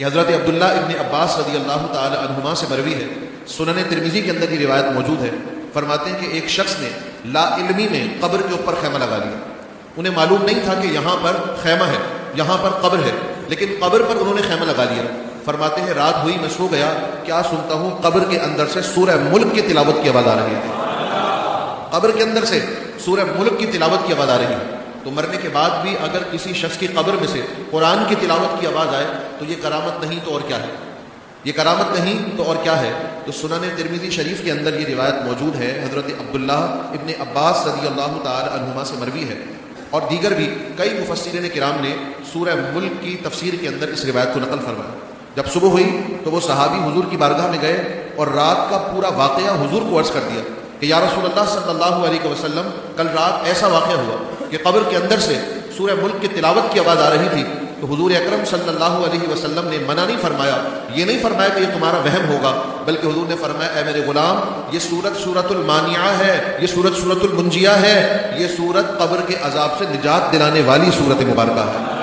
کہ حضرت عبداللہ ابن عباس رضی اللہ تعالی عنہما سے مروی ہے، سنن ترمذی کے اندر یہ روایت موجود ہے، فرماتے ہیں کہ ایک شخص نے لا علمی میں قبر کے اوپر خیمہ لگا لیا. انہیں معلوم نہیں تھا کہ یہاں پر خیمہ ہے، یہاں پر قبر ہے، لیکن قبر پر انہوں نے خیمہ لگا لیا. فرماتے ہیں رات ہوئی، میں سو گیا، کیا سنتا ہوں قبر کے اندر سے سورہ ملک کی تلاوت کی آواز آ رہی تھی. قبر کے اندر سے سورہ ملک کی تلاوت کی آواز آ رہی ہے. تو مرنے کے بعد بھی اگر کسی شخص کی قبر میں سے قرآن کی تلاوت کی آواز آئے تو یہ کرامت نہیں تو اور کیا ہے؟ یہ کرامت نہیں تو اور کیا ہے؟ تو سنن ترمذی شریف کے اندر یہ روایت موجود ہے، حضرت عبداللہ ابن عباس رضی اللہ تعالی عنہما سے مروی ہے، اور دیگر بھی کئی مفسرین کرام نے سورہ ملک کی تفسیر کے اندر اس روایت کو نقل فرمایا. جب صبح ہوئی تو وہ صحابی حضور کی بارگاہ میں گئے اور رات کا پورا واقعہ حضور کو عرض کر دیا کہ یا رسول اللہ صلی اللہ علیہ وسلم، کل رات ایسا واقعہ ہوا کہ قبر کے اندر سے سورہ ملک کی تلاوت کی آواز آ رہی تھی. تو حضور اکرم صلی اللہ علیہ وسلم نے منع نہیں فرمایا، یہ نہیں فرمایا کہ یہ تمہارا وہم ہوگا، بلکہ حضور نے فرمایا اے میرے غلام، یہ سورت المانعہ ہے، یہ سورت المنجیہ ہے، یہ سورت قبر کے عذاب سے نجات دلانے والی سورت مبارکہ ہے.